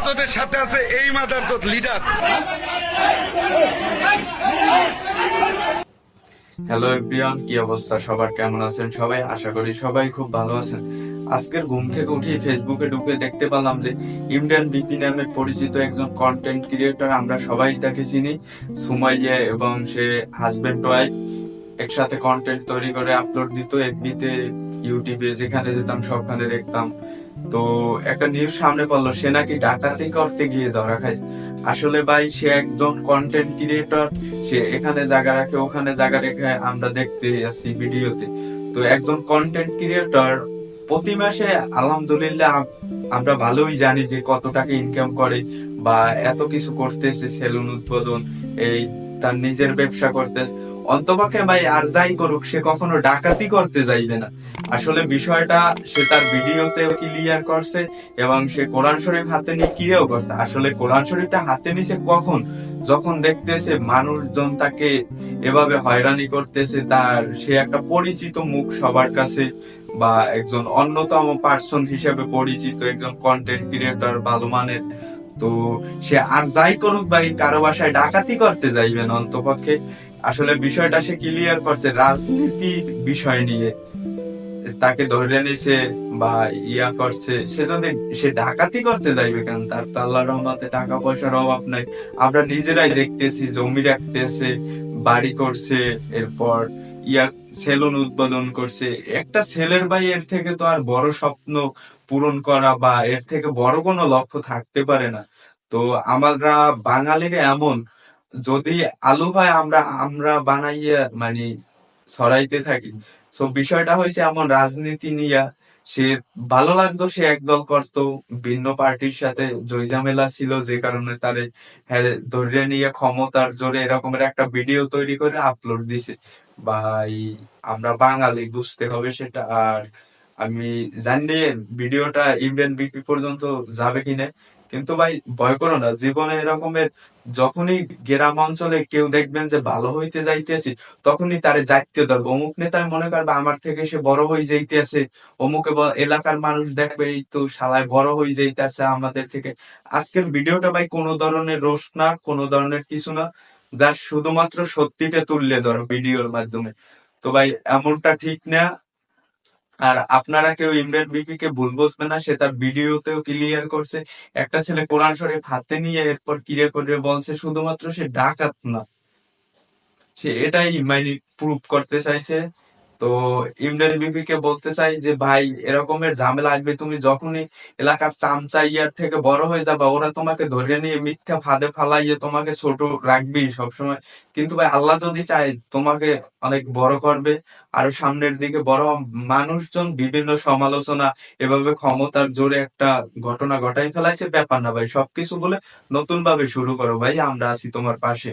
মাদারচোদের সাথে আছে এই মাদারচোদ লিডার। হ্যালো এভরিওয়ান, কি অবস্থা সবার? কেমন আছেন সবাই? আশা করি সবাই খুব ভালো আছেন। আজকের ঘুম থেকে উঠে ফেসবুকে ঢুকে দেখতে পেলাম যে ইমরান বিপি নামে পরিচিত একজন কন্টেন্ট ক্রিয়েটর, আমরা সবাই তাকে চিনি, সুমাইয়া, এবং সে হাজবেন্ড ওয়াইফ একসাথে কন্টেন্ট তৈরি করে আপলোড দিত এফবিতে, ইউটিউবে, যেখানে যেতাম সবখানে দেখতাম। তো একটা নিউজ সামনে পড়লো, সে নাকি ডাকাতি করতে গিয়ে ধরা খাইছে। আসলে ভাই, সে একজন কন্টেন্ট ক্রিয়েটর, সে এখানে জায়গা রাখে, ওখানে জায়গা রেখে আমরা দেখতে আসছি ভিডিওতে। তো একজন কন্টেন্ট ক্রিয়েটর প্রতি মাসে আলহামদুলিল্লাহ আমরা ভালোই জানি যে কত টাকা ইনকাম করে, বা এত কিছু করতেছে, সেলুন উদ্বোধন, এই তার নিজের ব্যবসা করতেছে। অন্তপক্ষে ভাই আর যাই করুক, সে কখনো ডাকাতি করতে যাইবে না। আসলে বিষয়টা সে তার ভিডিওতে ক্লিয়ার করছে, এবং সে কোরআন শরীফ হাতে নিয়ে কিরেও করছে। আসলে কোরআন শরীফটা হাতে নিছে কখন? যখন দেখতেছে মানুষজন তাকে এভাবে হয়রানি করতেছে, তার সে একটা পরিচিত মুখ সবার কাছে, বা একজন অন্যতম পার্সন হিসেবে পরিচিত একজন কন্টেন্ট ক্রিয়েটর ভালো মানের। তো সে আর যাই করুক ভাই, কারো বাসায় ডাকাতি করতে যাইবেন অন্তপক্ষে। আসলে বিষয়টা সে ক্লিয়ার করছে রাজনীতির বিষয় নিয়ে, তাকে ধরে নিছে বা ইয়া করছে। সে যদি সে ডাকাতি করতে যাইবে কেন? তার তো আল্লাহর রহমতে টাকা পয়সার অভাব নাই। আমরা নিজেরাই দেখতেছি, জমি রাখতেছে, বাড়ি করছে, এরপর ইয়া সেলুন উদ্বোধন করছে। একটা ছেলের ভাই এর থেকে তো আর বড় স্বপ্ন পূরণ করা বা এর থেকে বড় কোনো লক্ষ্য থাকতে পারে না। তো আমরা বাঙালিরা এমন, যদি আলু ভাই আমরা আমরা বানাইয়া মানে ছড়াইতে থাকি। তো বিষয়টা হয়েছে এমন, রাজনীতি নিয়ে সে ভালো লাগতো, সে একদল করতো, ভিন্ন পার্টির সাথে জয়ঝামেলা ছিল, যে কারণে তারে ধরে নিয়ে ক্ষমতার জোরে এরকমের একটা ভিডিও তৈরি করে আপলোড দিছে। ভাই, আমরা বাঙালি, বুঝতে হবে সেটা। আর আমি জানি ভিডিওটা ইমরান বিপি পর্যন্ত যাবে কিনা, কিন্তু ভাই ভয় করো না, জীবনে এরকমের যখনই গ্রাম অঞ্চলে কেউ দেখবেন যে ভালো হইতে যাইতেছে, তখনই তারে যাইতে ধরবে। অমুক নেতায় মনে করবে আমার থেকে সে বড় হয়ে যাইতেছে, অমুক এলাকার মানুষ দেখবে এই তো শালায় বড় হয়ে যাইতেছে আমাদের থেকে। আজকের ভিডিওটা ভাই কোনো ধরনের রোস্ট না, কোনো ধরনের কিছু না, যার শুধুমাত্র সত্যিটা তুললে ধরো ভিডিওর মাধ্যমে। তো ভাই এমনটা ঠিক না। আর আপনারা কেউ ইমরান বিপি কে ভুল বলবেন না, সে তার ভিডিওতেও ক্লিয়ার করছে। একটা ছেলে কোরআন শরীফ হাতে নিয়ে এরপর ক্লিয়ার করে বলছে শুধুমাত্র সে ডাকাত না, সে এটাই মানে প্রুভ করতে চাইছে। তো ইমরান বিবি কে বলতে চাই যে ভাই, এরকমের ঝামেলা আসবে, তুমি যখনই এলাকার চামচা ইয়ার থেকে বড় হয়ে যাবা, ওরা তোমাকে ধরে নিয়ে মিথ্যা ফাঁদে ফালাইয়ে তোমাকে ছোট রাখবি সবসময়। কিন্তু ভাই আল্লাহ যদি চায়, তোমাকে অনেক বড় করবে, আরো সামনের দিকে বড়। মানুষজন বিভিন্ন সমালোচনা এভাবে ক্ষমতার জোরে একটা ঘটনা ঘটাই ফেলাইছে, ব্যাপার না ভাই, সবকিছু বলে নতুন ভাবে শুরু করো ভাই, আমরা আছি তোমার পাশে।